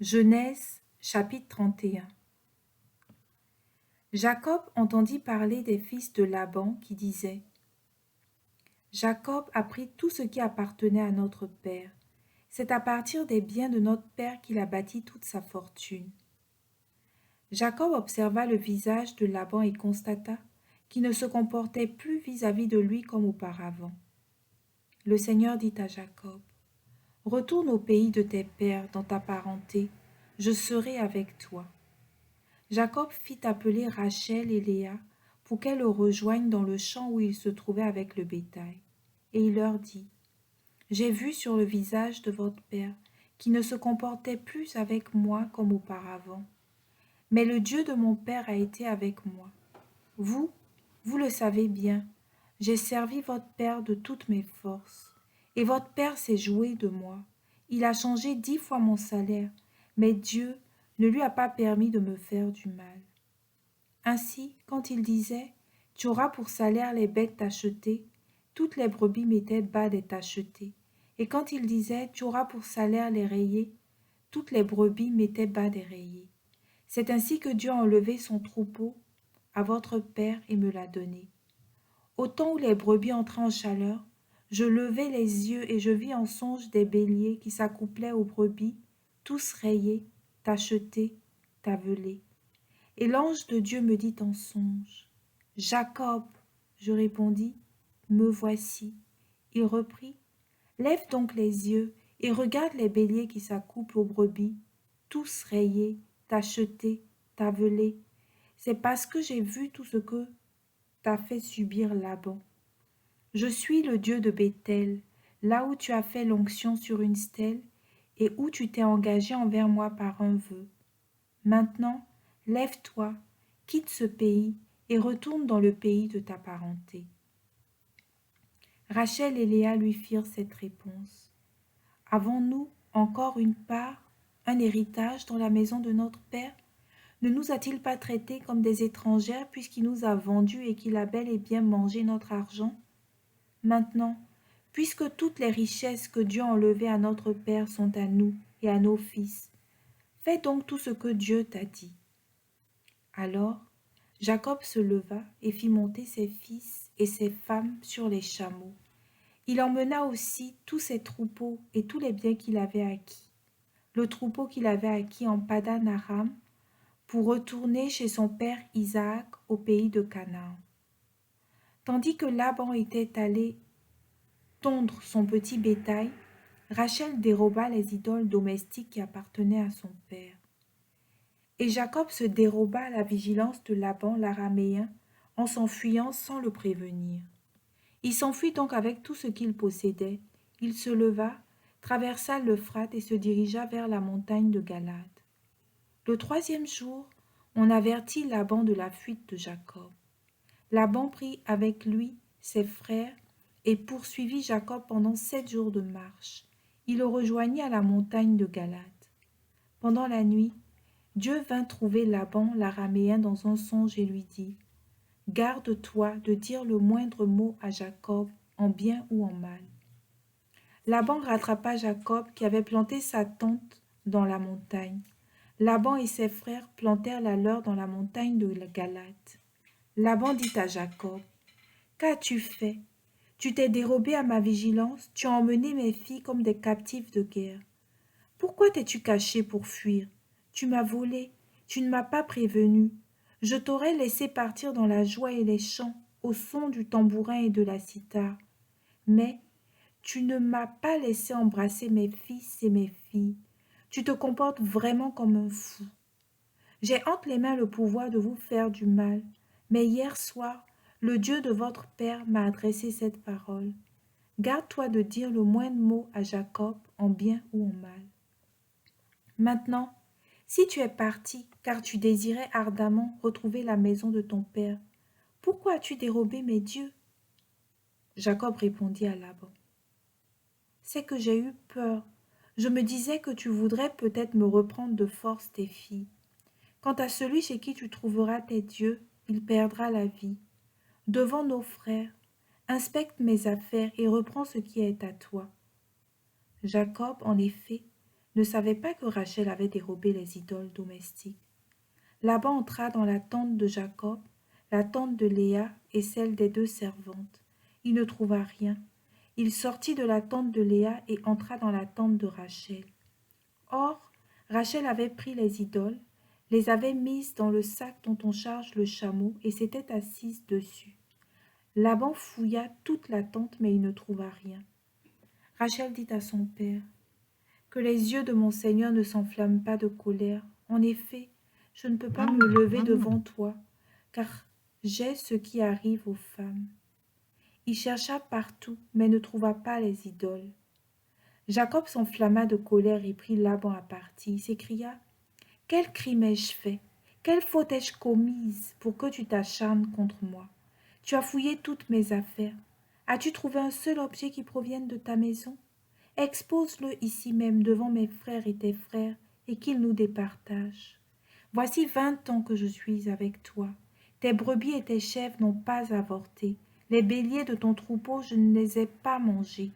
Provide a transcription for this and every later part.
Genèse chapitre 31. Jacob entendit parler des fils de Laban qui disaient: Jacob a pris tout ce qui appartenait à notre père. C'est à partir des biens de notre père qu'il a bâti toute sa fortune. Jacob observa le visage de Laban et constata qu'il ne se comportait plus vis-à-vis de lui comme auparavant. Le Seigneur dit à Jacob: Retourne au pays de tes pères, dans ta parenté, je serai avec toi. Jacob fit appeler Rachel et Léa pour qu'elles le rejoignent dans le champ où il se trouvait avec le bétail. Et il leur dit: J'ai vu sur le visage de votre père qui ne se comportait plus avec moi comme auparavant. Mais le Dieu de mon père a été avec moi. Vous le savez bien, j'ai servi votre père de toutes mes forces. Et votre père s'est joué de moi. Il a changé 10 fois mon salaire, mais Dieu ne lui a pas permis de me faire du mal. Ainsi, quand il disait: Tu auras pour salaire les bêtes tachetées, toutes les brebis mettaient bas des tachetés. Et quand il disait: Tu auras pour salaire les rayés, toutes les brebis mettaient bas des rayés. C'est ainsi que Dieu a enlevé son troupeau à votre père et me l'a donné. Au temps où les brebis entraient en chaleur, je levai les yeux et je vis en songe des béliers qui s'accouplaient aux brebis, tous rayés, tachetés, tavelés. Et l'ange de Dieu me dit en songe: Jacob. Je répondis: Me voici. Il reprit: Lève donc les yeux et regarde les béliers qui s'accouplent aux brebis, tous rayés, tachetés, tavelés. C'est parce que j'ai vu tout ce que t'a fait subir Laban. Je suis le Dieu de Béthel, là où tu as fait l'onction sur une stèle et où tu t'es engagé envers moi par un vœu. Maintenant, lève-toi, quitte ce pays et retourne dans le pays de ta parenté. Rachel et Léa lui firent cette réponse: Avons-nous encore une part, un héritage dans la maison de notre père? Ne nous a-t-il pas traités comme des étrangères puisqu'il nous a vendus et qu'il a bel et bien mangé notre argent? Maintenant, puisque toutes les richesses que Dieu a enlevées à notre père sont à nous et à nos fils, fais donc tout ce que Dieu t'a dit. Alors, Jacob se leva et fit monter ses fils et ses femmes sur les chameaux. Il emmena aussi tous ses troupeaux et tous les biens qu'il avait acquis, le troupeau qu'il avait acquis en Padan Aram, pour retourner chez son père Isaac au pays de Canaan. Tandis que Laban était allé tondre son petit bétail, Rachel déroba les idoles domestiques qui appartenaient à son père. Et Jacob se déroba à la vigilance de Laban l'araméen en s'enfuyant sans le prévenir. Il s'enfuit donc avec tout ce qu'il possédait. Il se leva, traversa l'Euphrate et se dirigea vers la montagne de Galade. Le 3e jour, on avertit Laban de la fuite de Jacob. Laban prit avec lui ses frères et poursuivit Jacob pendant 7 jours de marche. Il le rejoignit à la montagne de Galade. Pendant la nuit, Dieu vint trouver Laban l'araméen dans un songe et lui dit: Garde-toi de dire le moindre mot à Jacob, en bien ou en mal. Laban rattrapa Jacob qui avait planté sa tente dans la montagne. Laban et ses frères plantèrent la leur dans la montagne de Galade. Laban dit à Jacob: Qu'as-tu fait? Tu t'es dérobé à ma vigilance, tu as emmené mes filles comme des captives de guerre. Pourquoi t'es-tu caché pour fuir? Tu m'as volé, tu ne m'as pas prévenu. Je t'aurais laissé partir dans la joie et les chants, au son du tambourin et de la cithare. Mais tu ne m'as pas laissé embrasser mes fils et mes filles. Tu te comportes vraiment comme un fou. J'ai entre les mains le pouvoir de vous faire du mal, mais hier soir, le Dieu de votre père m'a adressé cette parole. Garde-toi de dire le moindre mot à Jacob, en bien ou en mal. Maintenant, si tu es parti, car tu désirais ardemment retrouver la maison de ton père, pourquoi as-tu dérobé mes dieux? Jacob répondit à Laban: C'est que j'ai eu peur. Je me disais que tu voudrais peut-être me reprendre de force tes filles. Quant à celui chez qui tu trouveras tes dieux, il perdra la vie. Devant nos frères, inspecte mes affaires et reprends ce qui est à toi. Jacob, en effet, ne savait pas que Rachel avait dérobé les idoles domestiques. Laban entra dans la tente de Jacob, la tente de Léa et celle des 2 servantes. Il ne trouva rien. Il sortit de la tente de Léa et entra dans la tente de Rachel. Or, Rachel avait pris les idoles, les avait mises dans le sac dont on charge le chameau et s'était assise dessus. Laban fouilla toute la tente, mais il ne trouva rien. Rachel dit à son père, « Que les yeux de mon Seigneur ne s'enflamment pas de colère. En effet, je ne peux pas me lever devant toi, car j'ai ce qui arrive aux femmes. » Il chercha partout, mais ne trouva pas les idoles. Jacob s'enflamma de colère et prit Laban à partie. Il s'écria, « Quel crime ai-je fait? Quelle faute ai-je commise pour que tu t'acharnes contre moi? Tu as fouillé toutes mes affaires. As-tu trouvé un seul objet qui provienne de ta maison? Expose-le ici même devant mes frères et tes frères, et qu'ils nous départagent. Voici 20 ans que je suis avec toi. Tes brebis et tes chèvres n'ont pas avorté. Les béliers de ton troupeau, je ne les ai pas mangés.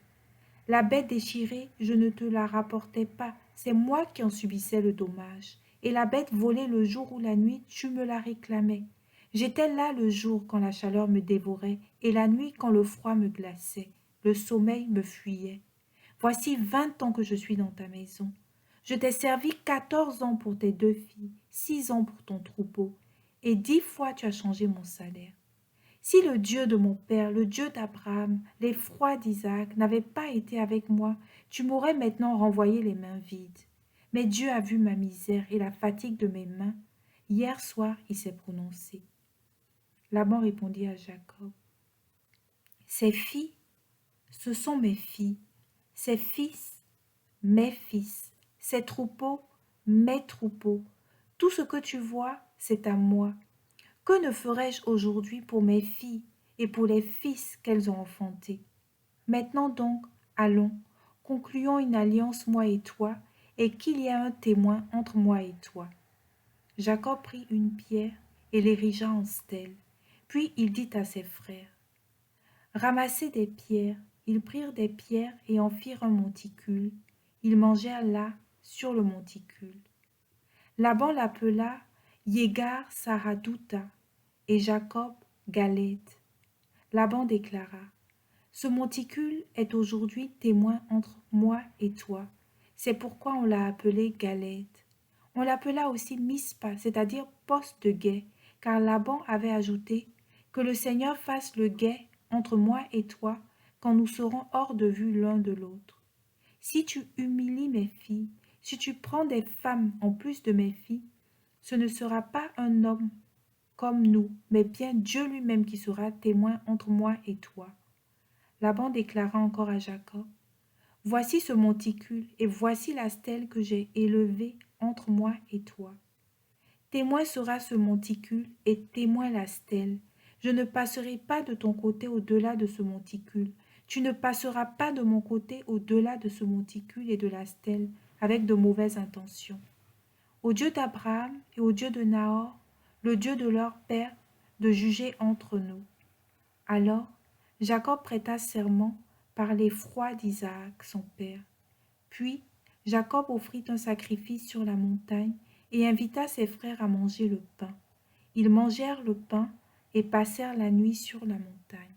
La bête déchirée, je ne te la rapportais pas, c'est moi qui en subissais le dommage. Et la bête volée le jour ou la nuit, tu me la réclamais. J'étais là le jour quand la chaleur me dévorait, et la nuit quand le froid me glaçait. Le sommeil me fuyait. Voici 20 ans que je suis dans ta maison. Je t'ai servi 14 ans pour tes 2 filles, 6 ans pour ton troupeau, et 10 fois tu as changé mon salaire. Si le Dieu de mon père, le Dieu d'Abraham, l'effroi d'Isaac n'avait pas été avec moi, tu m'aurais maintenant renvoyé les mains vides. Mais Dieu a vu ma misère et la fatigue de mes mains. Hier soir, il s'est prononcé. Laban répondit à Jacob, « Ces filles, ce sont mes filles, ces fils, mes fils, ces troupeaux, mes troupeaux. Tout ce que tu vois, c'est à moi. Que ne ferais-je aujourd'hui pour mes filles et pour les fils qu'elles ont enfantés? Maintenant donc, allons, concluons une alliance, moi et toi, et qu'il y ait un témoin entre moi et toi. » Jacob prit une pierre et l'érigea en stèle. Puis il dit à ses frères, « Ramassez des pierres. » Ils prirent des pierres et en firent un monticule. Ils mangèrent là, sur le monticule. Laban l'appela Yégar Saradouta et Jacob Galed. Laban déclara, « Ce monticule est aujourd'hui témoin entre moi et toi. C'est pourquoi on l'a appelé Galed. On l'appela aussi Mispa, c'est-à-dire poste de guet, car Laban avait ajouté, « Que le Seigneur fasse le guet entre moi et toi, quand nous serons hors de vue l'un de l'autre. Si tu humilies mes filles, si tu prends des femmes en plus de mes filles, ce ne sera pas un homme comme nous, mais bien Dieu lui-même qui sera témoin entre moi et toi. » Laban déclara encore à Jacob, « Voici ce monticule et voici la stèle que j'ai élevée entre moi et toi. Témoin sera ce monticule et témoin la stèle. Je ne passerai pas de ton côté au-delà de ce monticule. Tu ne passeras pas de mon côté au-delà de ce monticule et de la stèle avec de mauvaises intentions. Au Dieu d'Abraham et au Dieu de Nahor, le Dieu de leur père, de juger entre nous. » Alors, Jacob prêta serment par l'effroi d'Isaac, son père. Puis, Jacob offrit un sacrifice sur la montagne et invita ses frères à manger le pain. Ils mangèrent le pain et passèrent la nuit sur la montagne.